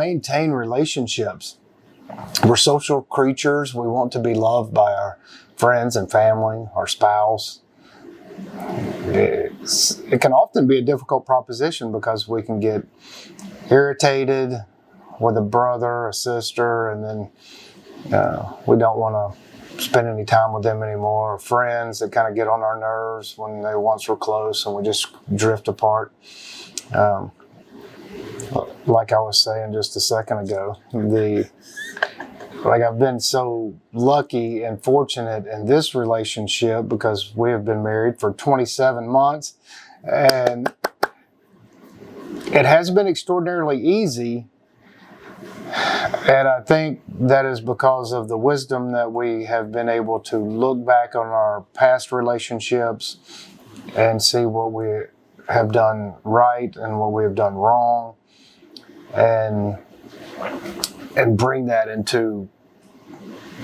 maintain relationships. We're social creatures. We want to be loved by our friends and family, our spouse. It can often be a difficult proposition because we can get irritated with a brother, a sister, and then we don't want to spend any time with them anymore. Or friends that kind of get on our nerves when they once were close and we just drift apart. Like I was saying just a second ago, I've been so lucky and fortunate in this relationship because we have been married for 27 months, and it has been extraordinarily easy. And I think that is because of the wisdom that we have been able to look back on our past relationships and see what we have done right and what we have done wrong, and bring that into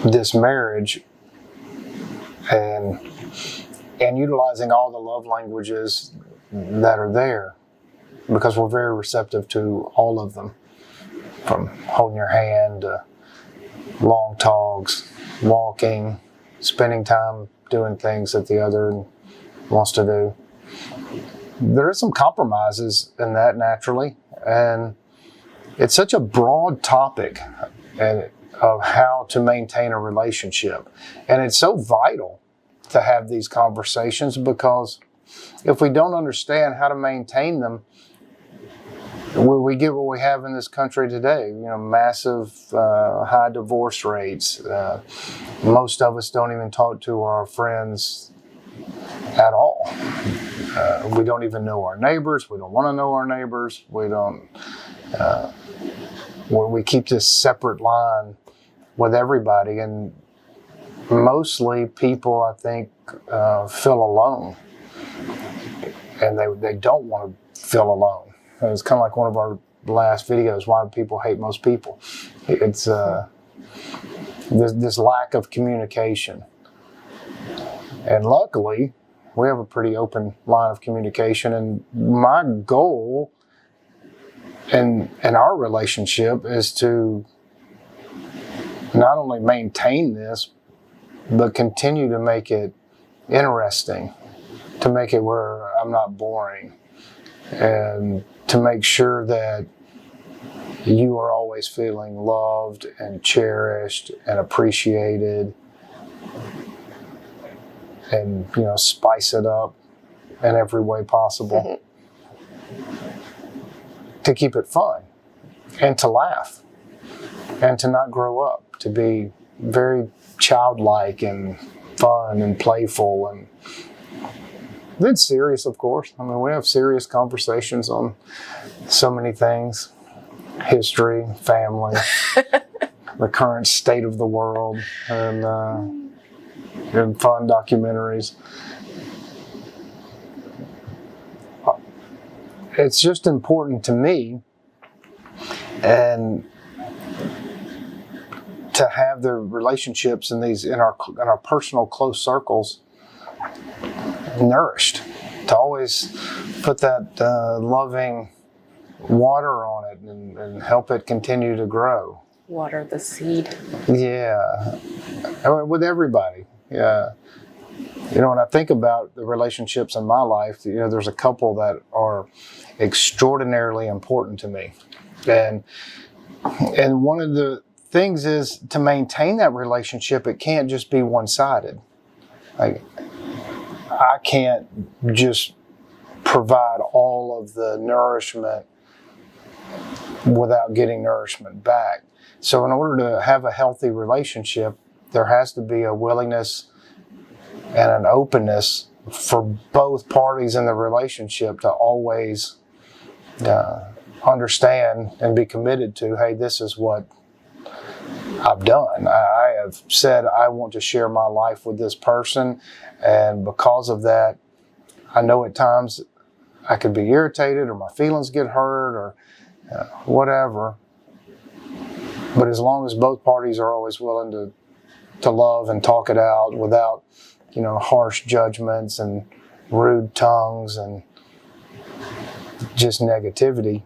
this marriage, and utilizing all the love languages that are there, because we're very receptive to all of them, from holding your hand to long talks, walking, spending time doing things that the other wants to do. There are some compromises in that naturally, and it's such a broad topic of how to maintain a relationship. And it's so vital to have these conversations, because if we don't understand how to maintain them, we get what we have in this country today. Massive high divorce rates. Most of us don't even talk to our friends at all. We don't even know our neighbors. We don't want to know our neighbors. We keep this separate line with everybody, and mostly people, I think, feel alone, and they don't want to feel alone. It's kind of like one of our last videos, why do people hate most people? It's this lack of communication. And luckily, we have a pretty open line of communication, and my goal in our relationship is to not only maintain this, but continue to make it interesting, to make it where I'm not boring, and to make sure that you are always feeling loved and cherished and appreciated, and spice it up in every way possible. To keep it fun, and to laugh, and to not grow up, to be very childlike and fun and playful, and then serious, of course. I mean, we have serious conversations on so many things: history, family, the current state of the world, and fun documentaries. It's just important to me, and to have the relationships in our personal close circles nourished, to always put that loving water on it and help it continue to grow. Water the seed. Yeah, with everybody. Yeah. When I think about the relationships in my life, there's a couple that are extraordinarily important to me. And one of the things is to maintain that relationship, it can't just be one-sided. Like, I can't just provide all of the nourishment without getting nourishment back. So in order to have a healthy relationship, there has to be a willingness and an openness for both parties in the relationship to always understand and be committed to, hey, this is what I've done. I have said I want to share my life with this person, and because of that, I know at times I could be irritated, or my feelings get hurt, or whatever. But as long as both parties are always willing to love and talk it out without harsh judgments and rude tongues and just negativity,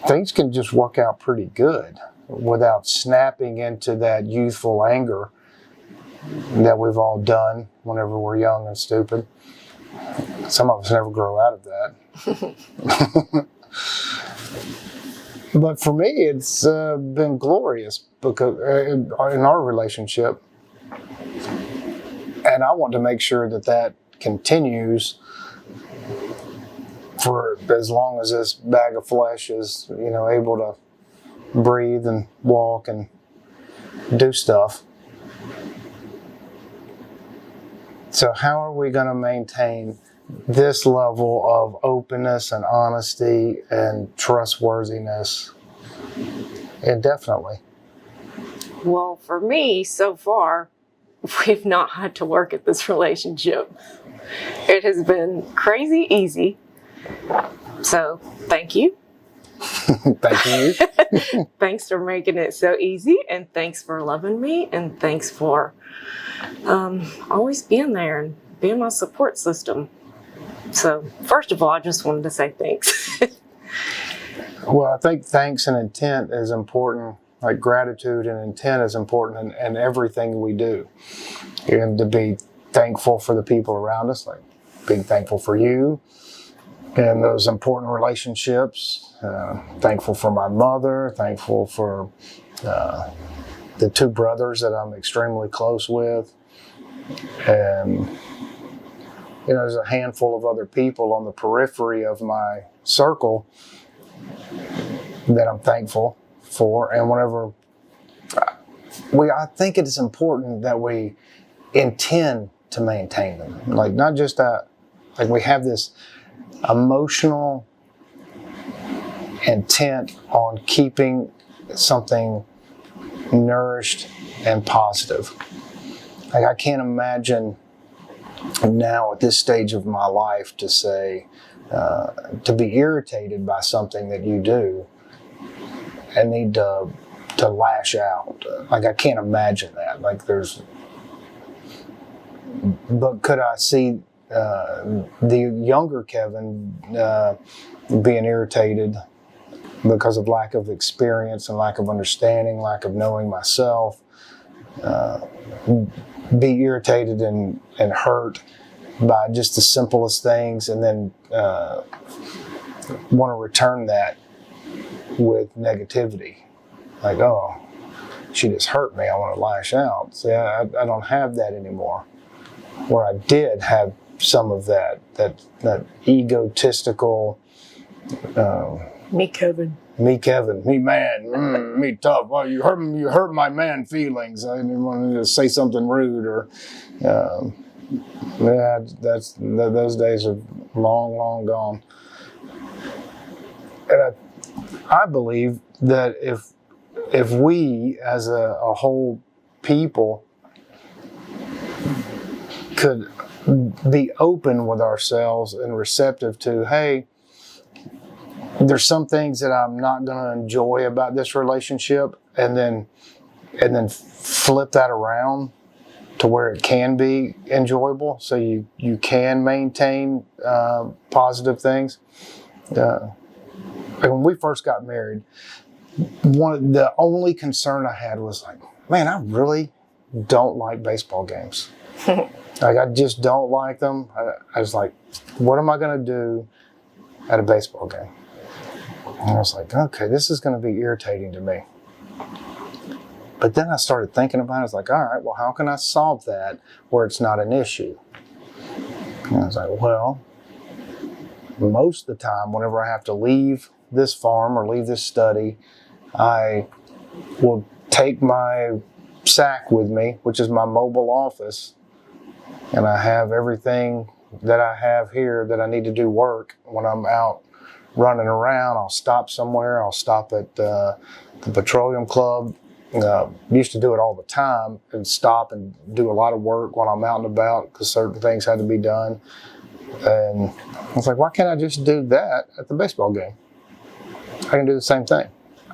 things can just work out pretty good without snapping into that youthful anger that we've all done whenever we're young and stupid. Some of us never grow out of that. But for me, it's been glorious because in our relationship, and I want to make sure that that continues for as long as this bag of flesh is, able to breathe and walk and do stuff. So how are we going to maintain this level of openness and honesty and trustworthiness indefinitely? Well, for me, so far, we've not had to work at this relationship. It has been crazy easy. So, thank you. Thank you. Thanks for making it so easy, and thanks for loving me, and thanks for always being there and being my support system. So, first of all, I just wanted to say thanks. Well, I think thanks and intent is important. Like gratitude and intent is important in everything we do. And to be thankful for the people around us, like being thankful for you and those important relationships. Thankful for my mother, thankful for the two brothers that I'm extremely close with. And there's a handful of other people on the periphery of my circle that I'm thankful for. And whenever I think it is important that we intend to maintain them. Like not just that, like we have this emotional intent on keeping something nourished and positive. Like I can't imagine now at this stage of my life to say, to be irritated by something that you do and need to lash out. Like I can't imagine that. But could I see the younger Kevin being irritated because of lack of experience and lack of understanding, lack of knowing myself, be irritated and hurt by just the simplest things, and then want to return that with negativity. Like, oh, she just hurt me, I want to lash out. See, I don't have that anymore. Where I did have some of that egotistical. Me, Kevin. Me, Kevin. Me, man. Me, tough. Well, you hurt my man feelings. I didn't want to say something rude or. Those days are long, long gone. And I believe that if we, as a whole people, could be open with ourselves and receptive to, hey, there's some things that I'm not going to enjoy about this relationship, and then flip that around to where it can be enjoyable, so you can maintain positive things. When we first got married, the only concern I had was like, man, I really don't like baseball games. Like I just don't like them. I was like, what am I going to do at a baseball game? And I was like, okay, this is going to be irritating to me. But then I started thinking about it. I was like, all right, well, how can I solve that where it's not an issue? And I was like, well, most of the time, whenever I have to leave this farm or leave this study, I will take my sack with me, which is my mobile office, and I have everything that I have here that I need to do work. When I'm out running around, I'll stop somewhere. I'll stop at the petroleum club. Used to do it all the time and stop and do a lot of work while I'm out and about because certain things had to be done. And I was like, why can't I just do that at the baseball game? I can do the same thing.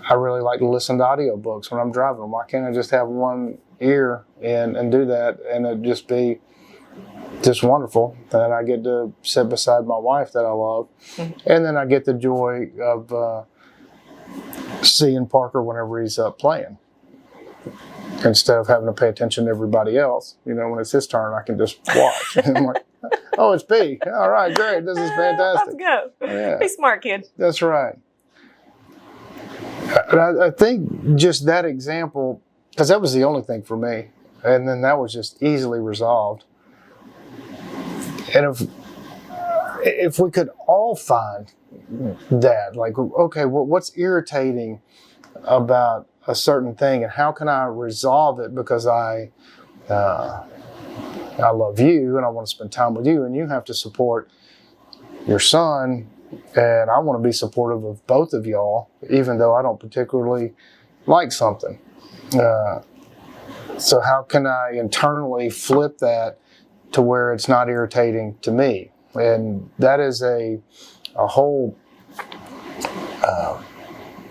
I really like to listen to audiobooks when I'm driving. Why can't I just have one ear in and do that, and it just be just wonderful? And I get to sit beside my wife that I love, and then I get the joy of seeing Parker whenever he's up playing. Instead of having to pay attention to everybody else, when it's his turn, I can just watch. And I'm like, oh, it's B. All right, great. This is fantastic. Let's go. Yeah. Be smart, kid. That's right. I think just that example, because that was the only thing for me, and then that was just easily resolved. And if we could all find that, like, okay, well, what's irritating about a certain thing, and how can I resolve it? Because I love you, and I want to spend time with you, and you have to support your son, and I want to be supportive of both of y'all, even though I don't particularly like something. So how can I internally flip that to where it's not irritating to me? And that is a whole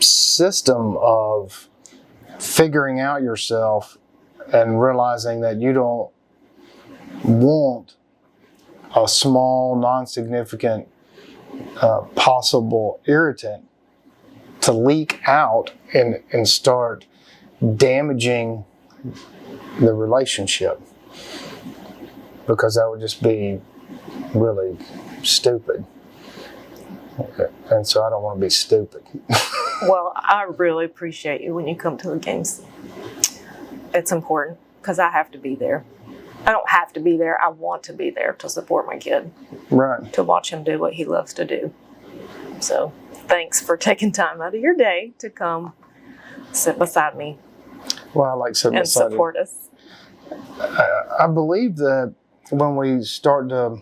system of figuring out yourself and realizing that you don't want a small, non-significant possible irritant to leak out and start damaging the relationship, because that would just be really stupid. And so I don't want to be stupid. Well, I really appreciate you when you come to the games. It's important because I have to be there. I don't have to be there. I want to be there to support my kid. Right. To watch him do what he loves to do. So thanks for taking time out of your day to come sit beside me. Well, I like sitting and beside support you. us. I believe that when we start to,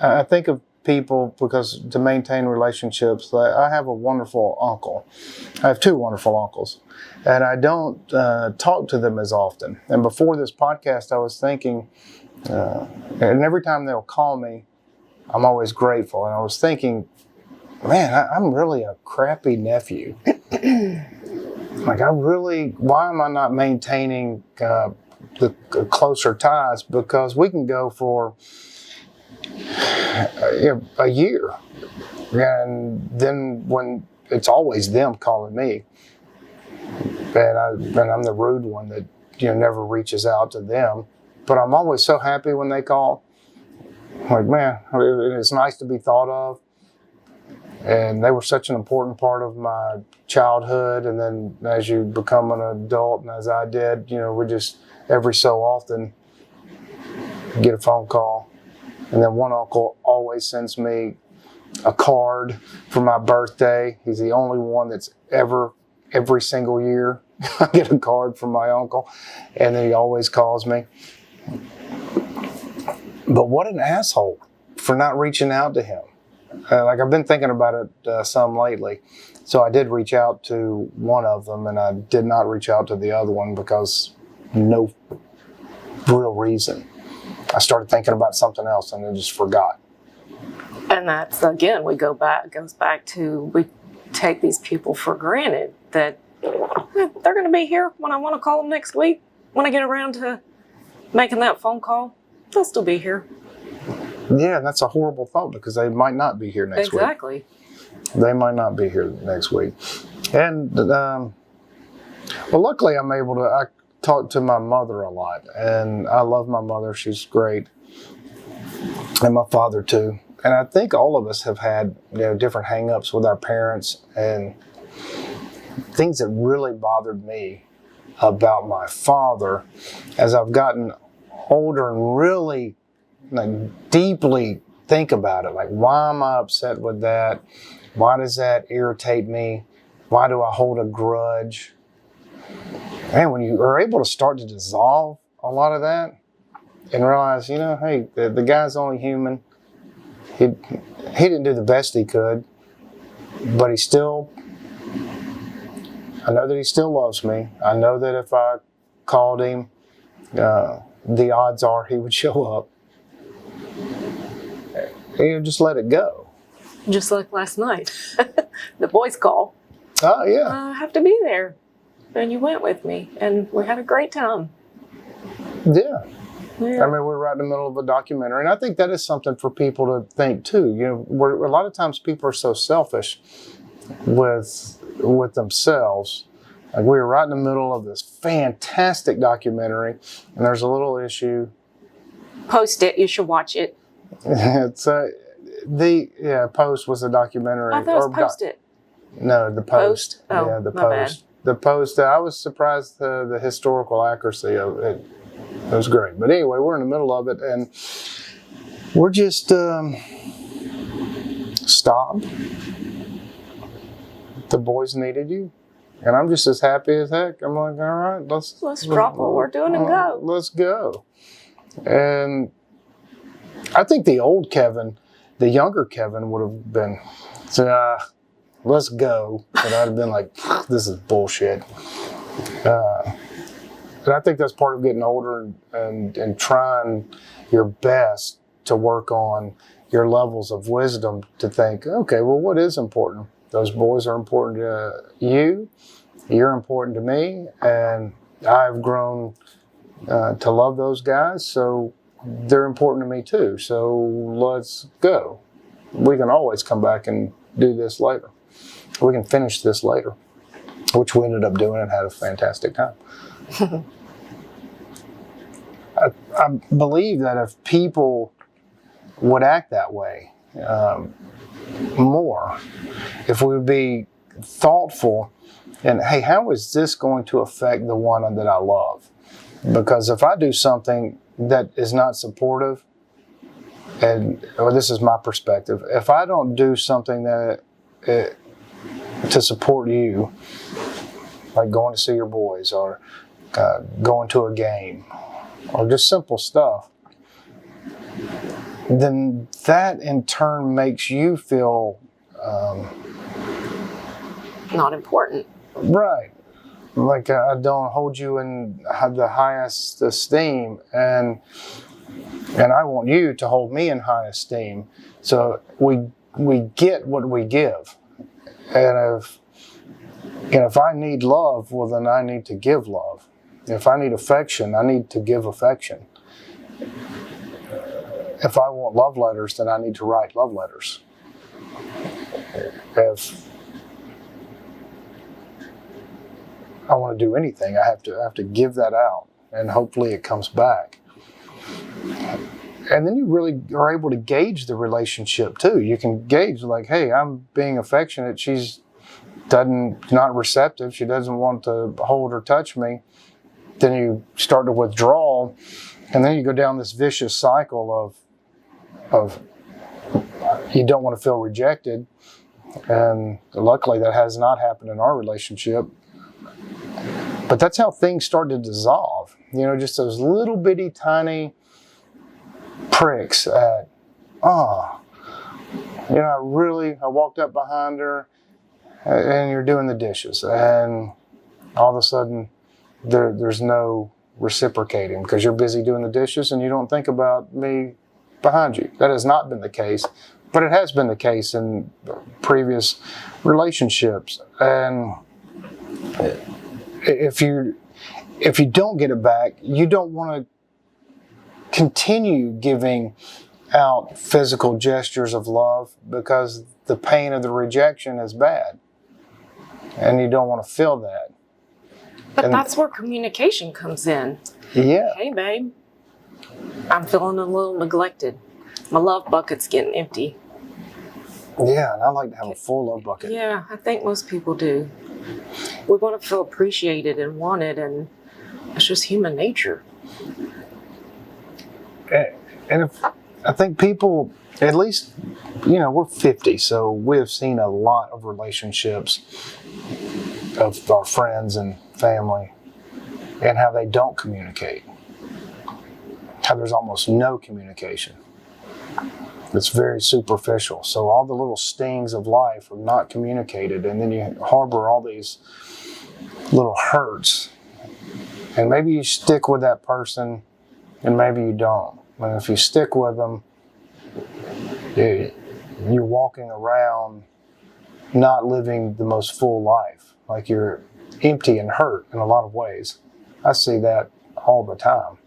I think of people, because to maintain relationships, I have a wonderful uncle. I have two wonderful uncles, and I don't talk to them as often. And before this podcast, I was thinking, and every time they'll call me, I'm always grateful. And I was thinking, man, I'm really a crappy nephew. Like, why am I not maintaining the closer ties? Because we can go for a year, and then when it's always them calling me, and I'm the rude one that never reaches out to them, but I'm always so happy when they call. Like, man, it's nice to be thought of, and they were such an important part of my childhood. And then as you become an adult, and as I did, we just every so often get a phone call. And then one uncle always sends me a card for my birthday. He's the only one that's every single year, I get a card from my uncle. And then he always calls me. But what an asshole for not reaching out to him. Like, I've been thinking about it some lately. So I did reach out to one of them, and I did not reach out to the other one because no real reason. I started thinking about something else and then just forgot. And that's, again, goes back to, we take these people for granted that they're going to be here when I want to call them next week. When I get around to making that phone call, they'll still be here. Yeah, that's a horrible thought, because they might not be here next week. Exactly. They might not be here next week. And, well, luckily I talk to my mother a lot, and I love my mother. She's great. And my father too. And I think all of us have had different hang-ups with our parents, and things that really bothered me about my father as I've gotten older and really deeply think about it. Like, why am I upset with that? Why does that irritate me? Why do I hold a grudge? Man, when you are able to start to dissolve a lot of that and realize, hey, the guy's only human. He didn't do the best he could, but I know that he still loves me. I know that if I called him, the odds are he would show up. Just let it go. Just like last night. The boys call. Oh, yeah. I have to be there. And you went with me, and we had a great time. Yeah. Yeah. I mean, we're right in the middle of a documentary, and I think that is something for people to think too. A lot of times people are so selfish with themselves. Like we were right in the middle of this fantastic documentary, and there's a little issue. Post it. You should watch it. It's Post was a documentary. I thought it was Post it. No, the Post. Oh, yeah, the my Post. bad. The Post. I was surprised the historical accuracy of it. It was great. But anyway, we're in the middle of it, and we're just stop. The boys needed you, and I'm just as happy as heck. I'm like, all right, let's drop what we're doing and go. Let's go. And I think the old Kevin, the younger Kevin, would have been, let's go. But I'd have been like, this is bullshit. And I think that's part of getting older and trying your best to work on your levels of wisdom to think, okay, well, what is important? Those boys are important to you. You're important to me. And I've grown to love those guys. So they're important to me too. So let's go. We can always come back and do this later. We can finish this later, which we ended up doing and had a fantastic time. I believe that if people would act that way more, if we would be thoughtful and, hey, how is this going to affect the one that I love? Because if I do something that is not supportive, or this is my perspective, if I don't do something that to support you, like going to see your boys or going to a game or just simple stuff, then that in turn makes you feel not important. Right. Like I don't hold you in the highest esteem, and I want you to hold me in high esteem. So we get what we give, and if I need love, well then I need to give love. If I need affection, I need to give affection. If I want love letters, then I need to write love letters. If I want to do anything, I have to give that out, and hopefully it comes back. And then you really are able to gauge the relationship too. You can gauge like, hey, I'm being affectionate. She's not receptive. She doesn't want to hold or touch me. Then you start to withdraw, and then you go down this vicious cycle of you don't want to feel rejected. And luckily that has not happened in our relationship. But that's how things start to dissolve. Just those little bitty tiny pricks at, I walked up behind her and you're doing the dishes. And all of a sudden there's no reciprocating because you're busy doing the dishes and you don't think about me behind you. That has not been the case, but it has been the case in previous relationships. And if you don't get it back, you don't want to continue giving out physical gestures of love because the pain of the rejection is bad, and you don't want to feel that. But that's where communication comes in. Yeah. Hey, babe, I'm feeling a little neglected. My love bucket's getting empty. Yeah, and I like to have a full love bucket. Yeah, I think most people do. We want to feel appreciated and wanted, and it's just human nature. And I think people, at least, we're 50, so we have seen a lot of relationships of our friends and family and how they don't communicate. How there's almost no communication. It's very superficial. So all the little stings of life are not communicated, and then you harbor all these little hurts. And maybe you stick with that person, and maybe you don't. And if you stick with them, you're walking around not living the most full life. Like you're empty and hurt in a lot of ways. I see that all the time.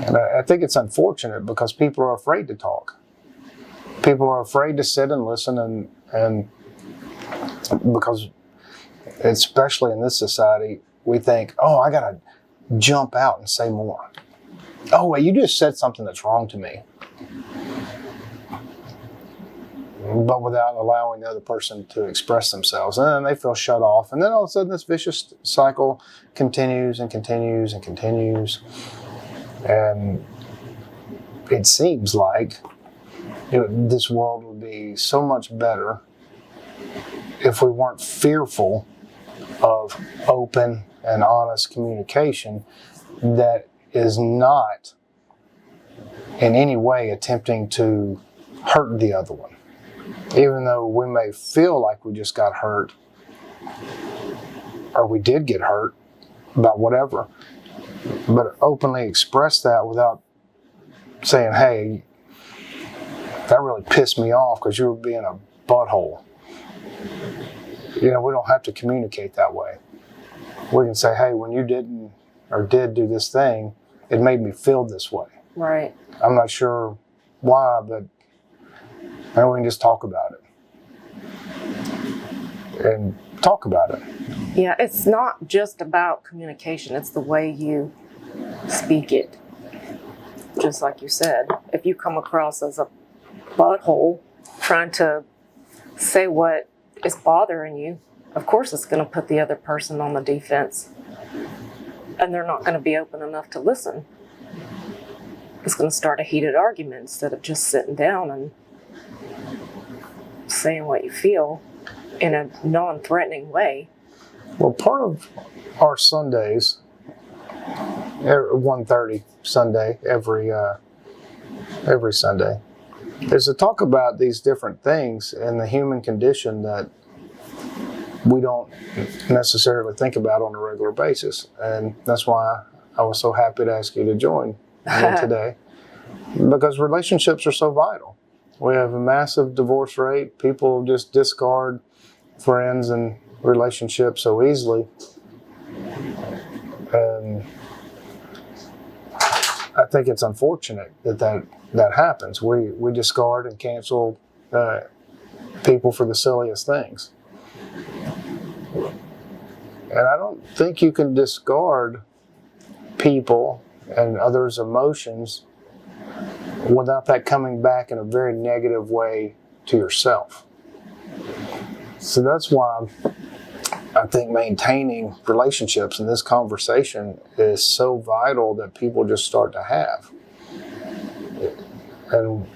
And I think it's unfortunate because people are afraid to talk. People are afraid to sit and listen and Because especially in this society, we think, oh, I got to jump out and say more. Oh, wait, you just said something that's wrong to me. But without allowing the other person to express themselves. And then they feel shut off. And then all of a sudden this vicious cycle continues and continues and continues. And it seems like this world would be so much better if we weren't fearful of open and honest communication that is not in any way attempting to hurt the other one. Even though we may feel like we just got hurt, or we did get hurt about whatever, but openly express that without saying, hey, that really pissed me off because you were being a butthole. We don't have to communicate that way. We can say, hey, when you didn't or did do this thing, it made me feel this way. Right. I'm not sure why, but maybe we can just talk about it. And talk about it. Yeah, it's not just about communication, it's the way you speak it. Just like you said, if you come across as a butthole trying to say what is bothering you, of course it's going to put the other person on the defense. And they're not going to be open enough to listen. It's going to start a heated argument instead of just sitting down and saying what you feel in a non-threatening way. Well, part of our Sundays, 1:30 Sunday, every Sunday, is to talk about these different things in the human condition that we don't necessarily think about on a regular basis. And that's why I was so happy to ask you to join me today, because relationships are so vital. We have a massive divorce rate. People just discard friends and relationships so easily. And I think it's unfortunate that happens. We discard and cancel people for the silliest things. And I don't think you can discard people and others' emotions without that coming back in a very negative way to yourself. So that's why I think maintaining relationships in this conversation is so vital that people just start to have. And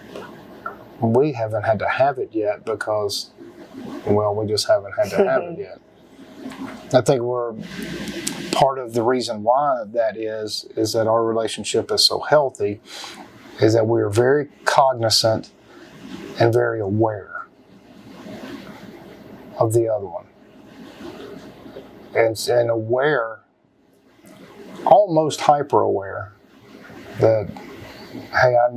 we haven't had to have it yet because, we just haven't had to have it yet. I think part of the reason why that is that our relationship is so healthy, is that we're very cognizant and very aware of the other one. And aware, almost hyper aware, that, hey, I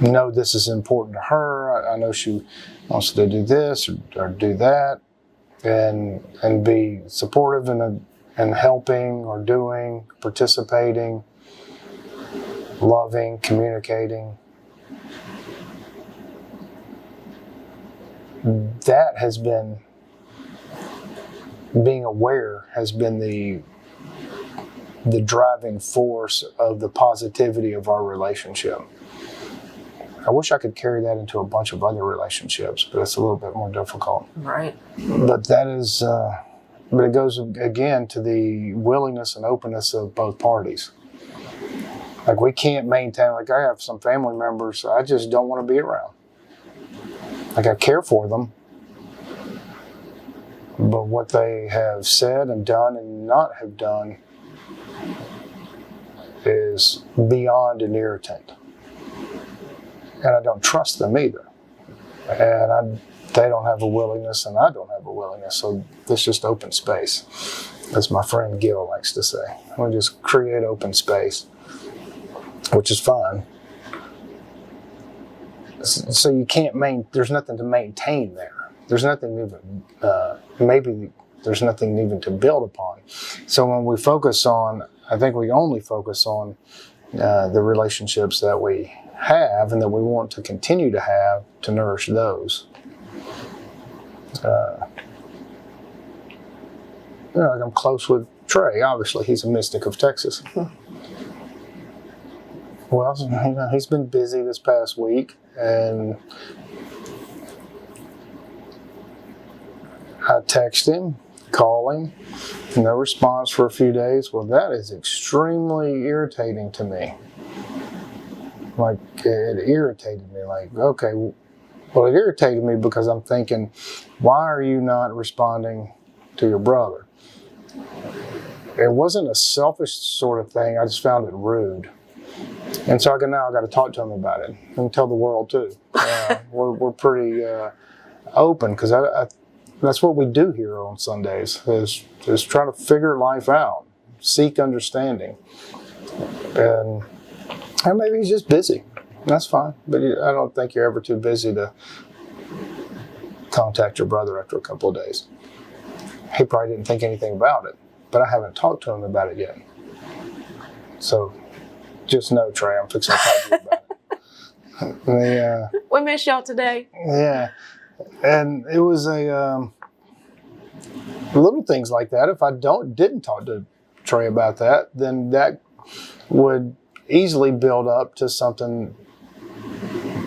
know this is important to her. I know she wants to do this or do that. And be supportive and helping or doing, participating, loving, communicating. That has been, being aware has been the driving force of the positivity of our relationship. I wish I could carry that into a bunch of other relationships, but it's a little bit more difficult. Right. But that is, but it goes again to the willingness and openness of both parties. Like we can't maintain, like I have some family members I just don't want to be around. Like I care for them, but what they have said and done and not have done is beyond an irritant. And I don't trust them either. And they don't have a willingness and I don't have a willingness. So there's just open space, as my friend Gil likes to say. We just create open space, which is fine. So you can't there's nothing to maintain there. There's nothing even, maybe there's nothing even to build upon. So when we focus on, I think we only focus on the relationships that we have and that we want to continue to have, to nourish those. like I'm close with Trey. Obviously, he's a mystic of Texas. Well, he's been busy this past week, and I text him, call him, no response for a few days. Well, that is extremely irritating to me. Like, it irritated me. Like, okay, well, it irritated me because I'm thinking, why are you not responding to your brother? It wasn't a selfish sort of thing. I just found it rude. And so now I got to talk to him about it and tell the world too. We're pretty open because that's what we do here on Sundays is try to figure life out, seek understanding, and maybe he's just busy. That's fine, but I don't think you're ever too busy to contact your brother after a couple of days. He probably didn't think anything about it, but I haven't talked to him about it yet. So. Just know, Trey, I'm fixing to talk to you about it. We miss y'all today. Yeah. And it was little things like that. If I didn't talk to Trey about that, then that would easily build up to something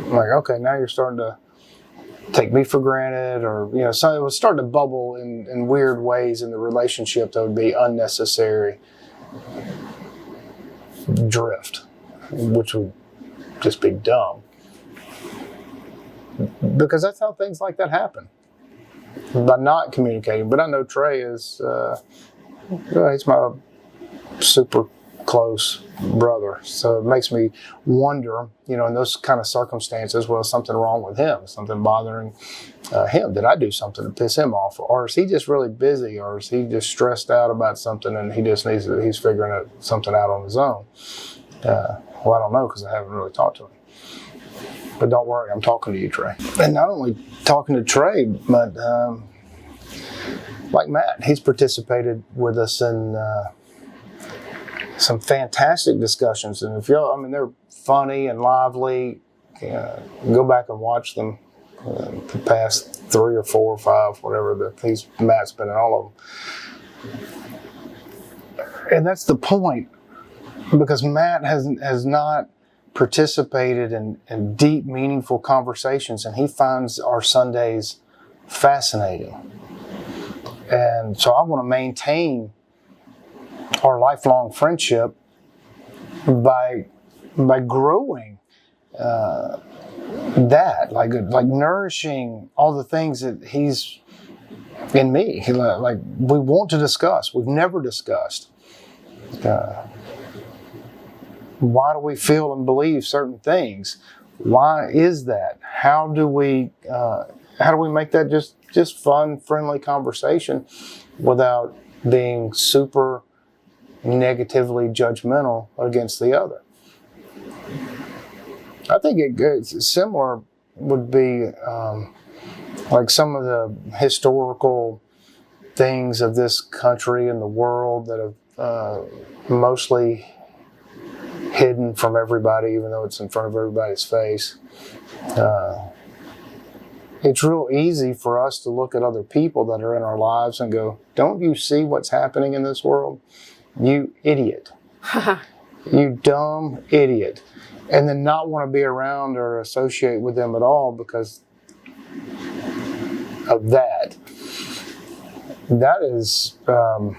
like, okay, now you're starting to take me for granted, or so it was starting to bubble in weird ways in the relationship that would be unnecessary drift, which would just be dumb, because that's how things like that happen, by not communicating. But I know Trey is he's my super close brother, so it makes me wonder, in those kind of circumstances, well, is something wrong with him, something bothering him? Did I do something to piss him off, or is he just really busy, or is he just stressed out about something and he's figuring something out on his own? Well, I don't know, because I haven't really talked to him. But don't worry, I'm talking to you, Trey. And not only talking to Trey, but like Matt, he's participated with us in some fantastic discussions, and if they're funny and lively. Go back and watch them. The past 3 or 4 or 5, whatever Matt's been in all of them, and that's the point, because Matt has not participated in deep, meaningful conversations, and he finds our Sundays fascinating, and so I want to maintain our lifelong friendship by growing that, like nourishing all the things that he's in me. Like we want to discuss. We've never discussed. Why do we feel and believe certain things? Why is that? How do we make that just fun, friendly conversation without being super negatively judgmental against the other? I think it's similar would be like some of the historical things of this country and the world that have mostly hidden from everybody, even though it's in front of everybody's face. It's real easy for us to look at other people that are in our lives and go, don't you see what's happening in this world? You idiot. You dumb idiot. And then not want to be around or associate with them at all because of that. That is, I'm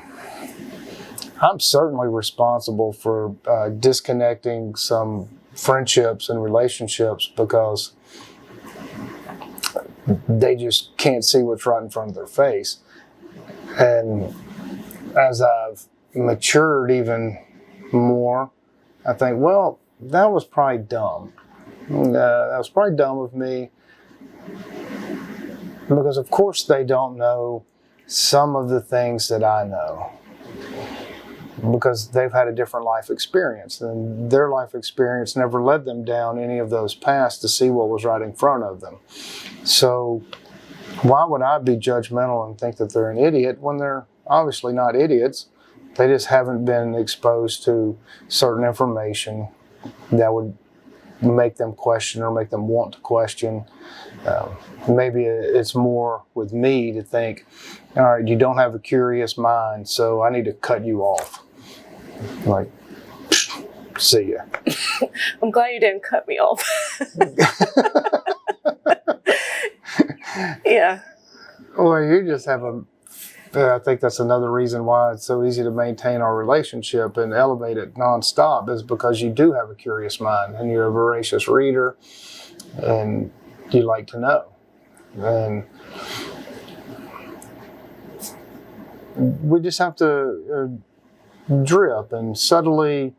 certainly responsible for disconnecting some friendships and relationships because they just can't see what's right in front of their face. And as I've matured even more, I think, well, that was probably dumb. That was probably dumb of me because, of course, they don't know some of the things that I know because they've had a different life experience, and their life experience never led them down any of those paths to see what was right in front of them. So why would I be judgmental and think that they're an idiot when they're obviously not idiots? They just haven't been exposed to certain information that would make them question or make them want to question. Maybe it's more with me to think, all right, you don't have a curious mind, so I need to cut you off. Like, see ya. I'm glad you didn't cut me off. Yeah. Well, you just have I think that's another reason why it's so easy to maintain our relationship and elevate it nonstop, is because you do have a curious mind and you're a voracious reader and you like to know. And we just have to drip and subtly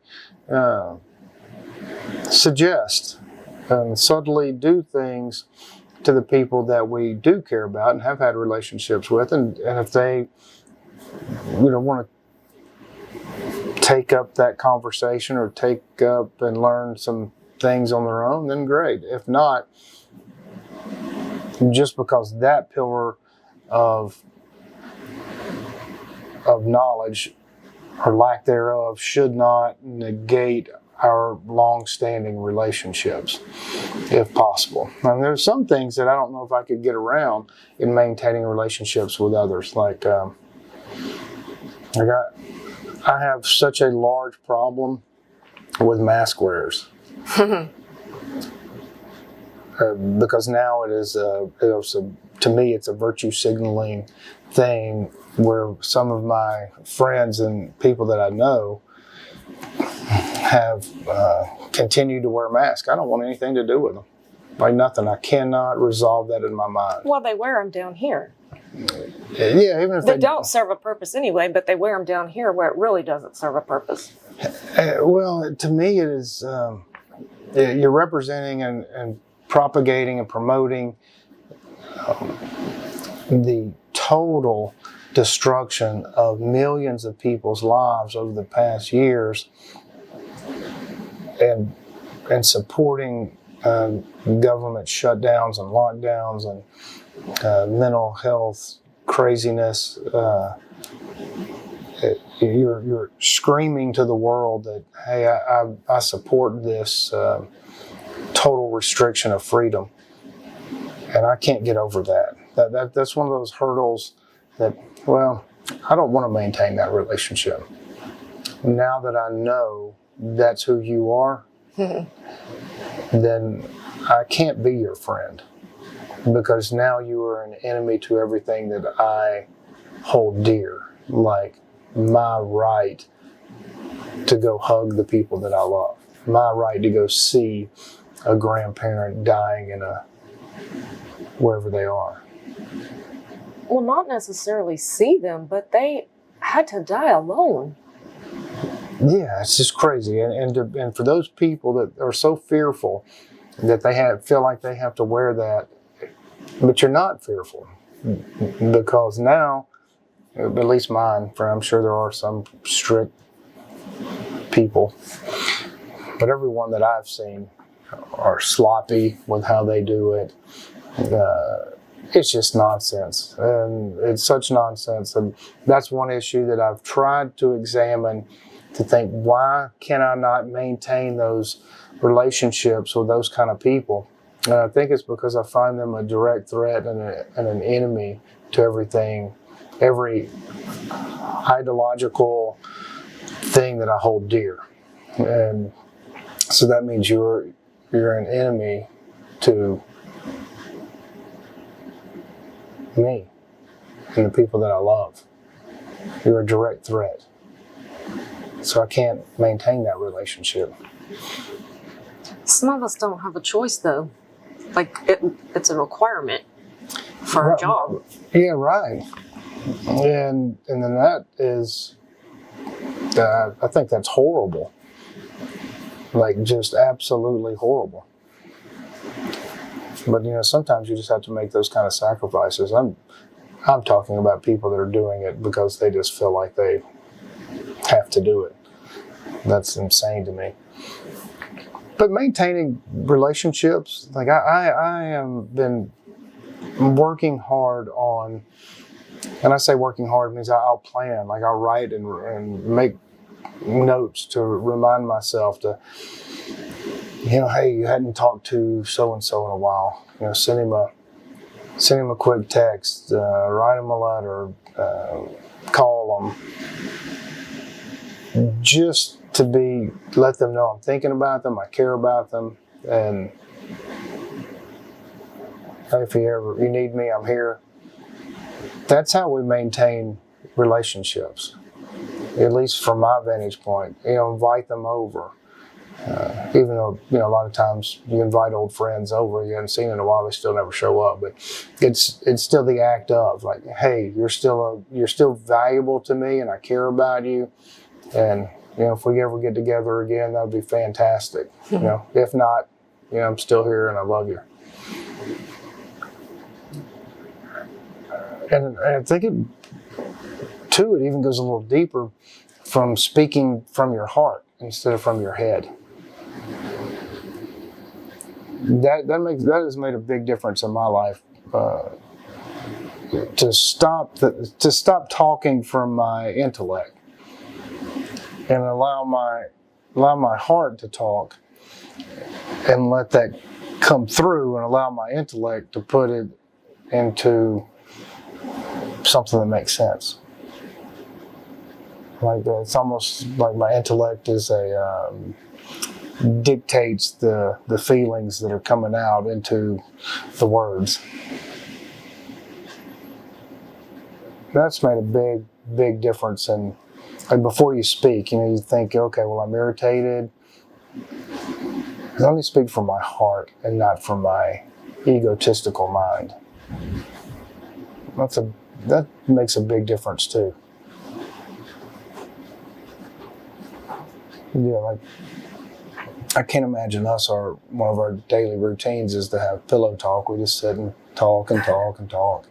suggest and subtly do things to the people that we do care about and have had relationships with, and if they want to take up that conversation or take up and learn some things on their own, then great. If not, just because that pillar of knowledge or lack thereof should not negate our long-standing relationships, if possible. And there's some things that I don't know if I could get around in maintaining relationships with others. Like, I have such a large problem with mask wearers. Because now it is, to me, it's a virtue signaling thing where some of my friends and people that I know have continued to wear masks. I don't want anything to do with them. Like nothing. I cannot resolve that in my mind. Well, they wear them down here. Yeah, even if They don't serve a purpose anyway, but they wear them down here where it really doesn't serve a purpose. Well, to me, it is you're representing and propagating and promoting the total destruction of millions of people's lives over the past years, and supporting government shutdowns and lockdowns and mental health craziness. You're screaming to the world that, hey, I support this total restriction of freedom, and I can't get over that. That's one of those hurdles that, well, I don't want to maintain that relationship. Now that I know that's who you are, then I can't be your friend, because now you are an enemy to everything that I hold dear, like my right to go hug the people that I love, my right to go see a grandparent dying in wherever they are. Well, not necessarily see them, but they had to die alone. Yeah, it's just crazy, and for those people that are so fearful that they feel like they have to wear that, but you're not fearful, because now, at least mine, for I'm sure there are some strict people, but everyone that I've seen are sloppy with how they do it. It's just nonsense, and it's such nonsense, and that's one issue that I've tried to examine, to think, why can I not maintain those relationships with those kind of people? And I think it's because I find them a direct threat and an enemy to everything, every ideological thing that I hold dear. And so that means you're an enemy to me and the people that I love. You're a direct threat. So I can't maintain that relationship. Some of us don't have a choice, though. Like, it's a requirement for our job. Yeah, right. And then that is, I think that's horrible. Like, just absolutely horrible. But, sometimes you just have to make those kind of sacrifices. I'm talking about people that are doing it because they just feel like they have to do it. That's insane to me. But maintaining relationships, like I have been working hard on, and I say working hard means I'll plan, like I'll write and make notes to remind myself to hey, you hadn't talked to so and so in a while. Send him a quick text, write him a letter, call them, just to let them know I'm thinking about them, I care about them, and hey, if you need me, I'm here. That's how we maintain relationships, at least from my vantage point. Invite them over. Even though, a lot of times you invite old friends over, you haven't seen in a while, they still never show up. But it's still the act of like, hey, you're still valuable to me, and I care about you. And if we ever get together again, that would be fantastic. If not, I'm still here and I love you. And I think it even goes a little deeper from speaking from your heart instead of from your head. That has made a big difference in my life. To stop talking from my intellect and allow my heart to talk, and let that come through, and allow my intellect to put it into something that makes sense. Like it's almost like my intellect is dictates the feelings that are coming out into the words. That's made a big difference. And before you speak, you think, okay, well, I'm irritated. Let me speak from my heart and not from my egotistical mind. That makes a big difference too. Like I can't imagine one of our daily routines is to have pillow talk. We just sit and talk and talk and talk.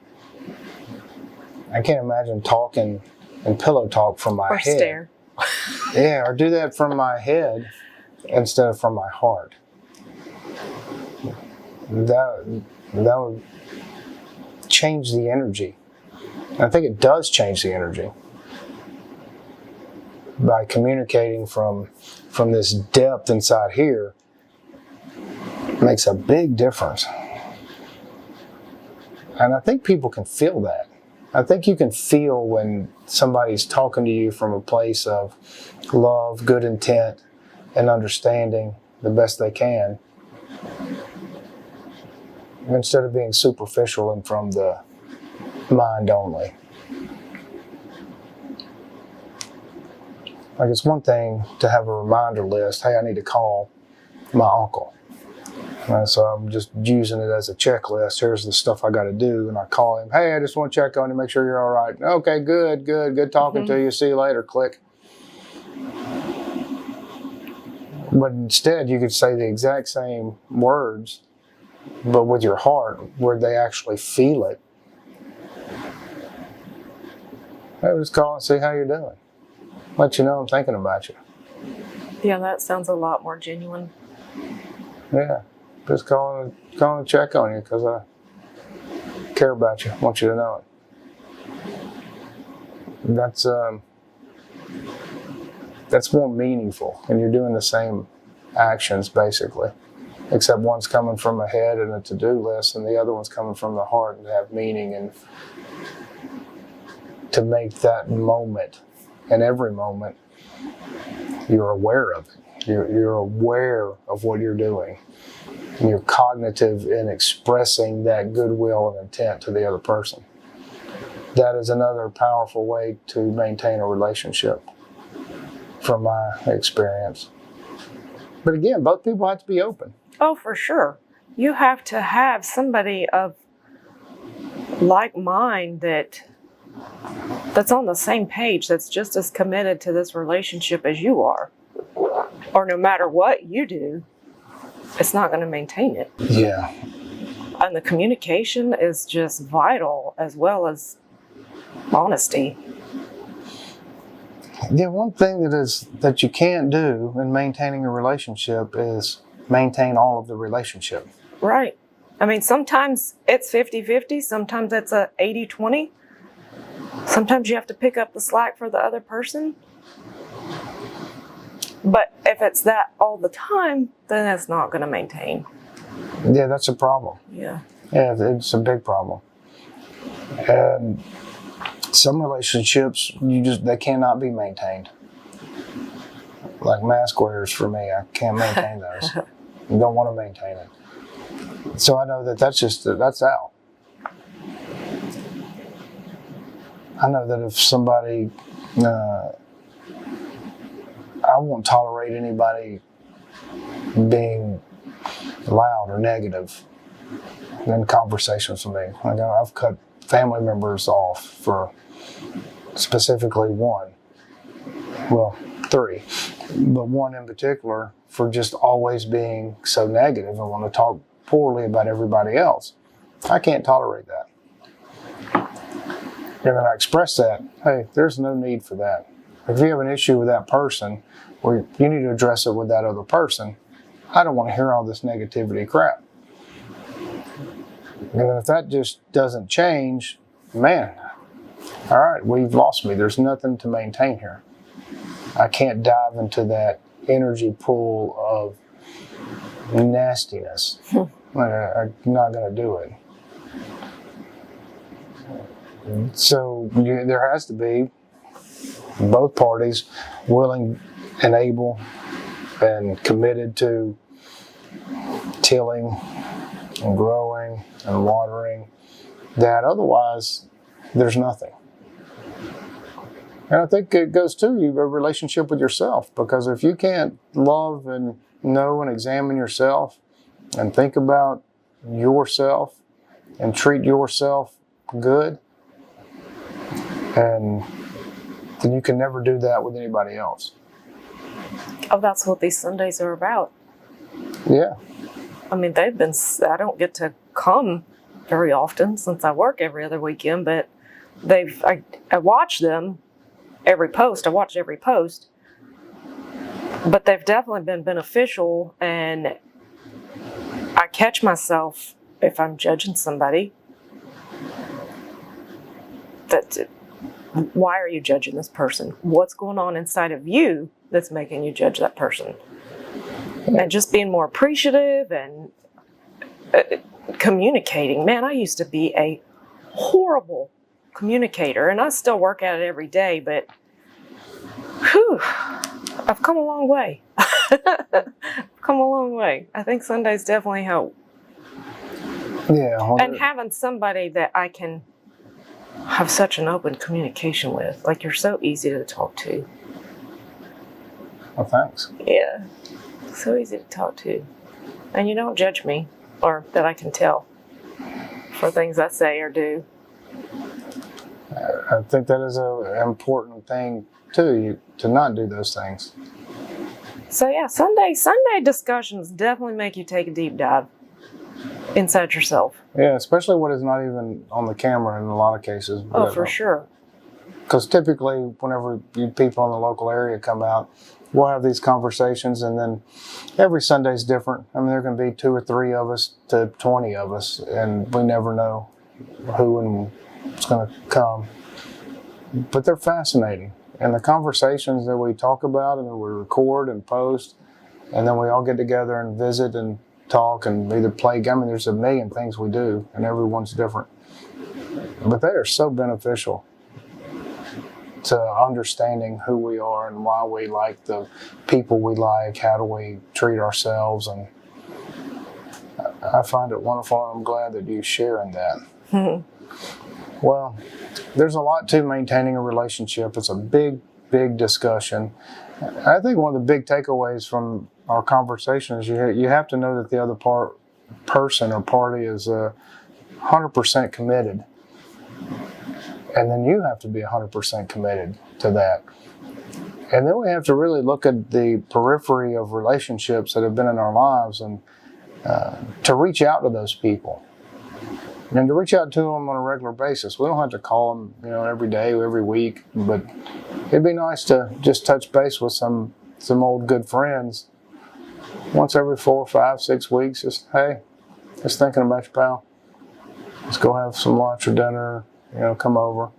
I can't imagine talking and pillow talk from my head. Or stare. Yeah, or do that from my head instead of from my heart. That would change the energy. And I think it does change the energy. By communicating from this depth inside here, makes a big difference. And I think people can feel that. I think you can feel when somebody's talking to you from a place of love, good intent, and understanding the best they can, instead of being superficial and from the mind only. Like it's one thing to have a reminder list. Hey, I need to call my uncle. So I'm just using it as a checklist. Here's the stuff I got to do. And I call him. Hey, I just want to check on you, make sure you're all right. Okay, good talking to you. See you later. Click. But instead, you could say the exact same words, but with your heart, where they actually feel it. Hey, just call and see how you're doing. Let you know I'm thinking about you. Yeah, that sounds a lot more genuine. Yeah, just calling to check on you because I care about you. I want you to know it. That's more meaningful, and you're doing the same actions basically, except one's coming from a head and a to-do list, and the other one's coming from the heart and have meaning, and to make that moment. And every moment, you're aware of it. You're aware of what you're doing. And you're cognitive in expressing that goodwill and intent to the other person. That is another powerful way to maintain a relationship, from my experience. But again, both people have to be open. Oh, for sure. You have to have somebody of like mind that's on the same page, that's just as committed to this relationship as you are. Or no matter what you do, it's not going to maintain it. Yeah. And the communication is just vital, as well as honesty. Yeah, one thing that you can't do in maintaining a relationship is maintain all of the relationship. Right. I mean, sometimes it's 50-50, sometimes it's a 80-20. Sometimes you have to pick up the slack for the other person. But if it's that all the time, then it's not going to maintain. Yeah, that's a problem. Yeah. Yeah, it's a big problem. And some relationships, they cannot be maintained. Like mask wearers for me, I can't maintain those. I don't want to maintain it. So I know that's out. I know that if somebody, I won't tolerate anybody being loud or negative in conversations with me. Like I've cut family members off for specifically one. Well, 3. But one in particular for just always being so negative and want to talk poorly about everybody else. I can't tolerate that. And then I express that, hey, there's no need for that. If you have an issue with that person, or you need to address it with that other person, I don't want to hear all this negativity crap. And then if that just doesn't change, man, all right, well, you've lost me. There's nothing to maintain here. I can't dive into that energy pool of nastiness. I'm not going to do it. So there has to be both parties willing and able and committed to tilling and growing and watering that. Otherwise, there's nothing. And I think it goes to your relationship with yourself, because if you can't love and know and examine yourself and think about yourself and treat yourself good, and then you can never do that with anybody else. Oh, that's what these Sundays are about. Yeah. I mean, I don't get to come very often since I work every other weekend, but I watch them. I watch every post, but they've definitely been beneficial, and I catch myself if I'm judging somebody that, why are you judging this person? What's going on inside of you that's making you judge that person? And just being more appreciative and communicating. Man, I used to be a horrible communicator, and I still work at it every day, but whew, I've come a long way. Come a long way. I think Sundays definitely help. Yeah. Well, and having somebody that I can have such an open communication with, like you're so easy to talk to. Well, thanks. Yeah, so easy to talk to. And you don't judge me, or that I can tell, for things I say or do. I think that is an important thing too, to not do those things. So yeah, Sunday discussions definitely make you take a deep dive inside yourself. Yeah, especially when it's not even on the camera in a lot of cases. Oh, for sure. Because typically, whenever people in the local area come out, we'll have these conversations, and then every Sunday is different. I mean, there can be 2 or 3 of us to 20 of us, and we never know who and what's going to come. But they're fascinating. And the conversations that we talk about and that we record and post, and then we all get together and visit and talk and either play. I mean, there's a million things we do, and everyone's different. But they are so beneficial to understanding who we are and why we like the people we like, how do we treat ourselves, and I find it wonderful, and I'm glad that you share in that. Mm-hmm. Well, there's a lot to maintaining a relationship. It's a big, big discussion. I think one of the big takeaways from our conversation is you have to know that the other person or party is 100% committed. And then you have to be 100% committed to that. And then we have to really look at the periphery of relationships that have been in our lives, and to reach out to those people. And to reach out to them on a regular basis. We don't have to call them, every day, every week, but it'd be nice to just touch base with some old good friends once every 4, 5, 6 weeks. Just, hey, just thinking about you, pal. Let's go have some lunch or dinner, come over.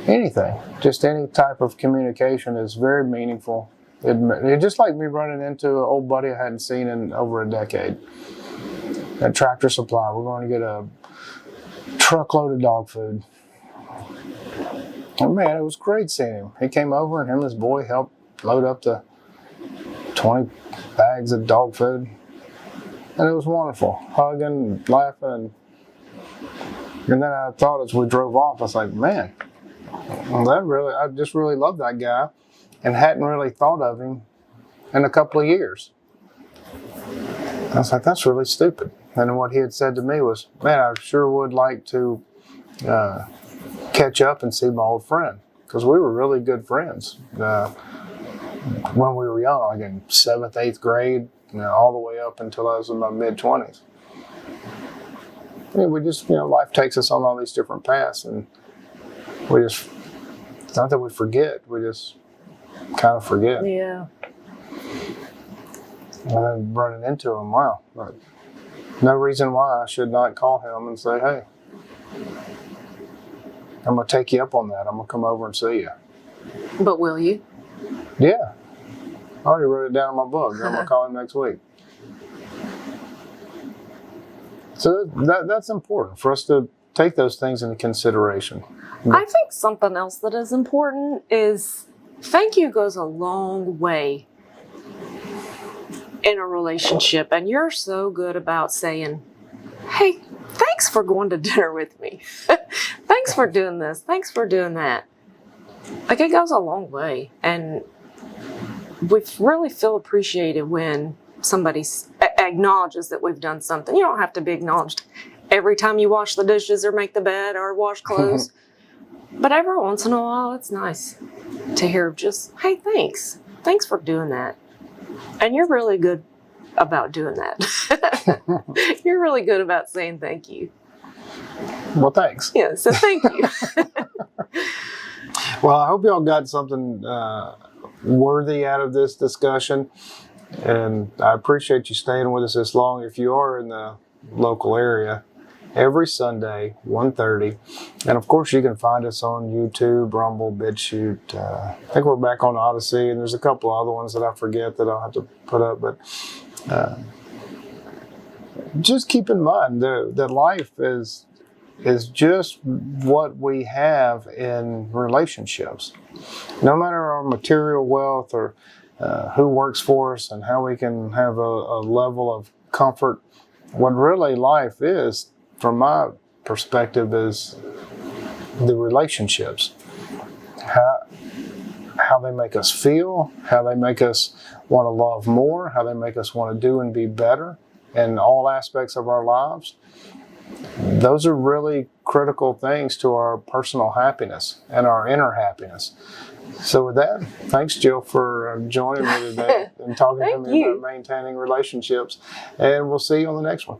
Anything. Just any type of communication is very meaningful It just like me running into an old buddy I hadn't seen in over a decade. At Tractor Supply, we're going to get a truckload of dog food. Oh man, it was great seeing him. He came over and him and his boy helped load up the 20 bags of dog food. And it was wonderful. Hugging, laughing. And then I thought as we drove off, I was like, man, I just really loved that guy and hadn't really thought of him in a couple of years. I was like, that's really stupid. And what he had said to me was, man, I sure would like to catch up and see my old friend. Because we were really good friends when we were young, like in 7th, 8th grade, all the way up until I was in my mid-20s. We just, life takes us on all these different paths, and it's not that we forget, we just kind of forget. Yeah. And then running into him, wow. No reason why I should not call him and say, hey, I'm going to take you up on that. I'm going to come over and see you. But will you? Yeah. I already wrote it down in my book. I'm going to call him next week. So that's important for us to take those things into consideration. I think something else that is important is thank you goes a long way in a relationship. And you're so good about saying, hey, thanks for going to dinner with me. Thanks for doing this. Thanks for doing that. Like, it goes a long way. And we really feel appreciated when somebody acknowledges that we've done something. You don't have to be acknowledged every time you wash the dishes or make the bed or wash clothes. But every once in a while, it's nice to hear just, hey, thanks. Thanks for doing that. And you're really good about doing that. You're really good about saying thank you. Well, thanks. Yeah, so thank you. Well, I hope y'all got something worthy out of this discussion. And I appreciate you staying with us this long. If you are in the local area, every Sunday, 1:30. And of course, you can find us on YouTube, Rumble, BitChute. I think we're back on Odyssey, and there's a couple other ones that I forget that I'll have to put up. But just keep in mind that life is just what we have in relationships. No matter our material wealth or who works for us and how we can have a level of comfort, what really life is, from my perspective, is the relationships. How they make us feel, how they make us want to love more, how they make us want to do and be better in all aspects of our lives. Those are really critical things to our personal happiness and our inner happiness. So with that, thanks, Jill, for joining me today and talking to me about maintaining relationships. And we'll see you on the next one.